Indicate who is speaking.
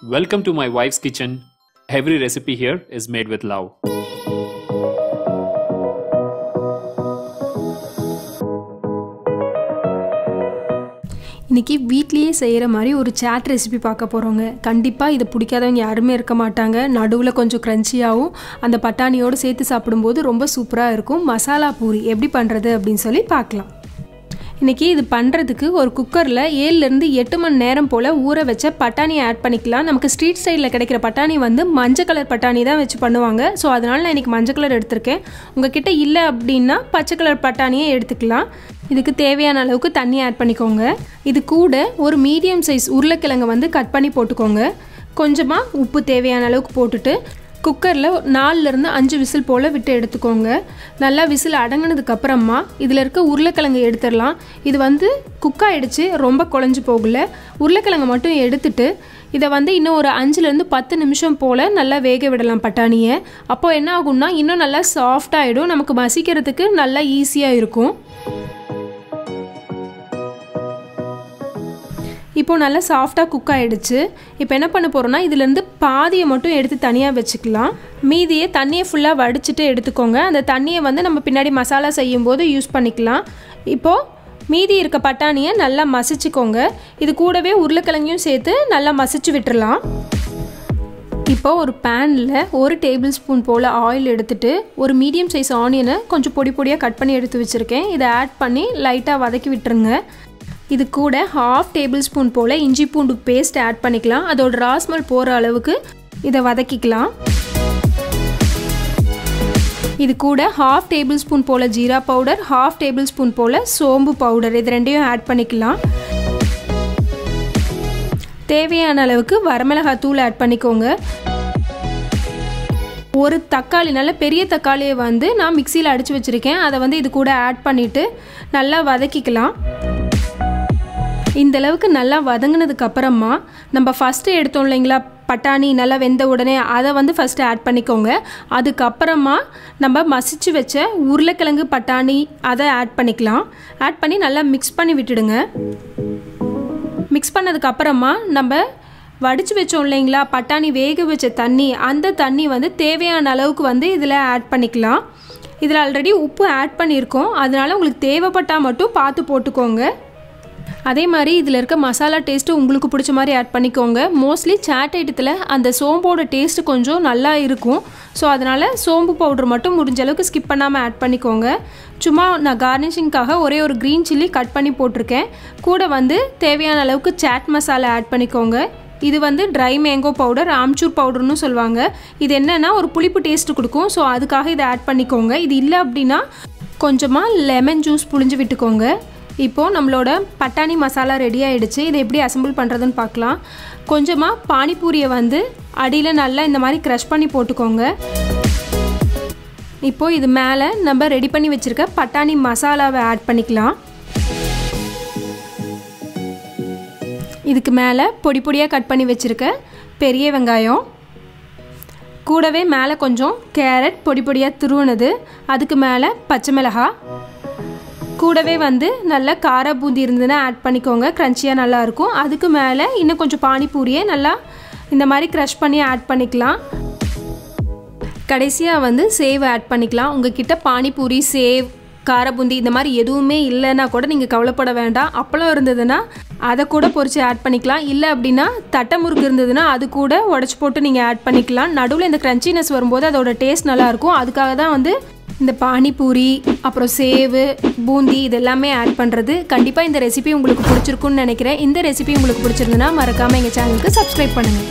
Speaker 1: Welcome to my wife's kitchen. Every recipe here is made with love.
Speaker 2: இன்னைக்கு வீட்லயே செய்யற மாதிரி ஒரு சாட் ரெசிபி பார்க்க போறோங்க. கண்டிப்பா இது பிடிக்காதவங்க யாருமே இருக்க மாட்டாங்க. நடுவுல கொஞ்சம் கிரன்ச்சியாவும் அந்த பட்டாணியோட சேர்த்து சாப்பிடும்போது ரொம்ப சூப்பரா இருக்கும். மசாலா பூரி எப்படி பண்றது அப்படினு சொல்லி பார்க்கலாம். இன்னைக்கு இது பண்றதுக்கு ஒரு குக்கர்ல 7 ல இருந்து 8 மணி நேரம் போல ஊற வச்ச பட்டாணியை ஆட் பண்ணிக்கலாம். நமக்கு ஸ்ட்ரீட் ஸ்டைல்ல கிடைக்கிற பட்டாணி வந்து மஞ்சள் கலர் பட்டாணி தான் வச்சு பண்ணுவாங்க. சோ அதனால நான் இன்னைக்கு மஞ்சள் கலர் எடுத்துர்க்கேன். உங்ககிட்ட இல்ல அப்படினா பச்சை கலர் பட்டாணியை எடுத்துக்கலாம். இதுக்கு தேவையான அளவுக்கு தண்ணி ஆட் பண்ணிக்கோங்க. இது கூட ஒரு மீடியம் சைஸ் உருளைக்கிழங்கு வந்து கட் பண்ணி போட்டுக்கோங்க. கொஞ்சமா உப்பு தேவையான அளவுக்கு போட்டுட்டு குக்கர்ல 4 ல இருந்து 5 விசில் போல விட்டு எடுத்துக்கோங்க. நல்லா விசில் அடங்கினதுக்கு அப்புறமா இதுல இருக்க உருளைக்கிழங்கு எடுத்துறலாம். இது வந்து குக் ஆயிடுச்சு, ரொம்ப குழஞ்சு போகல. உருளைக்கிழங்கு மட்டும் எடுத்துட்டு இத வந்து இன்னும் ஒரு 5 ல இருந்து 10 நிமிஷம் போல நல்லா வேக விடலாம் பட்டாணியை. அப்போ என்ன ஆகும்னா இன்னும் நல்லா சாஃப்ட் ஆயிடும். நமக்கு மசிக்கிறதுக்கு நல்லா ஈஸியா இருக்கும். இப்போ நல்லா சாஃப்ட்டா குக் ஆயிடுச்சு. இப்போ என்ன பண்ண போறோம்னா இதில இருந்து பாதியை மட்டும் எடுத்து தனியா வெச்சுக்கலாம். மீதியை தண்ணியை ஃபுல்லா வடிச்சிட்டு எடுத்துக்கோங்க. அந்த தண்ணியை வந்து நம்ம பின்னாடி மசாலா செய்யும்போது யூஸ் பண்ணிக்கலாம். இப்போ மீதி இருக்க பட்டாணியை நல்லா மசிச்சுக்கோங்க. இது கூடவே உருளைக்கிழங்கையும் சேர்த்து நல்லா மசிச்சு விட்டுறலாம். இப்போ ஒரு பேன்ல 1 டேபிள் ஸ்பூன் போல ஆயில் எடுத்துட்டு ஒரு மீடியம் சைஸ் ஆனியனை கொஞ்சம் பொடி பொடியா கட் பண்ணி எடுத்து வச்சிருக்கேன். இதை ஆட் பண்ணி லைட்டா வதக்கி விட்டுருங்க. இது கூட 1/2 டேபிள் ஸ்பூன் போல இஞ்சி பூண்டு பேஸ்ட் ஆட் பண்ணிக்கலாம். அதோட ரா ஸ்மெல் போற அளவுக்கு இதை வதக்கிக்கலாம். இது கூட 1/2 டேபிள் ஸ்பூன் போல ஜீரா பவுடர், 1/2 டேபிள் ஸ்பூன் போல சோம்பு பவுடர், இது ரெண்டையும் ஆட் பண்ணிக்கலாம். தேவையான அளவுக்கு வரமிளகாய் தூள் ஆட் பண்ணிக்கோங்க. ஒரு தக்காளி, நல்ல பெரிய தக்காளியை வந்து நான் மிக்ஸியில் அடிச்சு வச்சிருக்கேன். அதை வந்து இது கூட ஆட் பண்ணிட்டு நல்லா வதக்கிக்கலாம். இந்த அளவுக்கு நல்லா வதங்கினதுக்கு அப்புறமா நம்ம ஃபர்ஸ்ட் எடுத்தோம் இல்லைங்களா பட்டாணி, நல்லா வெந்த உடனே அதை வந்து ஃபர்ஸ்ட் ஆட் பண்ணிக்கோங்க. அதுக்கப்புறமா நம்ம மசிச்சு வச்ச உருளைக்கிழங்கு பட்டாணி அதை ஆட் பண்ணிக்கலாம். ஆட் பண்ணி நல்லா மிக்ஸ் பண்ணி விட்டுடுங்க. மிக்ஸ் பண்ணதுக்கு அப்புறமா நம்ம வடிச்சு வச்சோம் இல்லைங்களா பட்டாணி வேக வச்ச தண்ணி, அந்த தண்ணி வந்து தேவையான அளவுக்கு வந்து இதில் ஆட் பண்ணிக்கலாம். இதில் ஆல்ரெடி உப்பு ஆட் பண்ணியிருக்கோம். அதனால உங்களுக்கு தேவைப்பட்டால் மட்டும் பார்த்து போட்டுக்கோங்க. அதே மாதிரி இதில் இருக்க மசாலா டேஸ்ட்டு உங்களுக்கு பிடிச்ச மாதிரி ஆட் பண்ணிக்கோங்க. மோஸ்ட்லி சாட் ஐட்டத்தில் அந்த சோம்போட டேஸ்ட்டு கொஞ்சம் நல்லா இருக்கும். ஸோ அதனால் சோம்பு பவுடர் மட்டும் முடிஞ்ச அளவுக்கு ஸ்கிப் பண்ணாமல் ஆட் பண்ணிக்கோங்க. சும்மா நான் கார்னிஷிங்காக ஒரே ஒரு க்ரீன் சில்லி கட் பண்ணி போட்டிருக்கேன். கூட வந்து தேவையான அளவுக்கு சாட் மசாலா ஆட் பண்ணிக்கோங்க. இது வந்து ட்ரை மேங்கோ பவுடர், ஆம்ச்சூர் பவுடர்னு சொல்லுவாங்க. இது என்னென்னா ஒரு புளிப்பு டேஸ்ட்டு கொடுக்கும். ஸோ அதுக்காக இதை ஆட் பண்ணிக்கோங்க. இது இல்லை அப்படின்னா கொஞ்சமாக லெமன் ஜூஸ் புழிஞ்சு விட்டுக்கோங்க. இப்போது நம்மளோட பட்டாணி மசாலா ரெடி ஆகிடுச்சு. இதை எப்படி அசம்பிள் பண்ணுறதுன்னு பார்க்கலாம். கொஞ்சமாக பானிபூரியை வந்து அடியில் நல்லா இந்த மாதிரி க்ரஷ் பண்ணி போட்டுக்கோங்க. இப்போது இது மேலே நம்ம ரெடி பண்ணி வச்சுருக்க பட்டாணி மசாலாவை ஆட் பண்ணிக்கலாம். இதுக்கு மேலே பொடி பொடியாக கட் பண்ணி வச்சுருக்க பெரிய வெங்காயம், கூடவே மேலே கொஞ்சம் கேரட் பொடி பொடியாக துருவினது, அதுக்கு மேலே பச்சை மிளகாய், கூடவே வந்து நல்ல கார பூந்தி இருந்ததுன்னா ஆட் பண்ணிக்கோங்க. க்ரன்ச்சியாக நல்லாயிருக்கும். அதுக்கு மேலே இன்னும் கொஞ்சம் பானிபூரியை நல்லா இந்த மாதிரி க்ரஷ் பண்ணி ஆட் பண்ணிக்கலாம். கடைசியாக வந்து சேவ் ஆட் பண்ணிக்கலாம். உங்ககிட்ட பானிபூரி, சேவ், கார பூந்தி இந்த மாதிரி எதுவுமே இல்லைன்னா கூட நீங்கள் கவலைப்பட வேண்டாம். அப்பளம் இருந்ததுன்னா அதை கூட பொரிச்சு ஆட் பண்ணிக்கலாம். இல்லை அப்படின்னா தட்டை முறுக்கு இருந்ததுன்னா அது கூட உடச்சி போட்டு நீங்கள் ஆட் பண்ணிக்கலாம். நடுவில் இந்த க்ரன்ச்சினஸ் வரும்போது அதோட டேஸ்ட் நல்லாயிருக்கும். அதுக்காக தான் வந்து இந்த பானிபூரி, அப்புறம் சேவு, பூந்தி இது எல்லாமே ஆட் பண்ணுறது. கண்டிப்பாக இந்த ரெசிபி உங்களுக்கு பிடிச்சிருக்குன்னு நினைக்கிறேன். இந்த ரெசிபி உங்களுக்கு பிடிச்சிருந்துன்னா மறக்காமல் எங்கள் சேனலுக்கு சப்ஸ்கிரைப் பண்ணுங்கள்.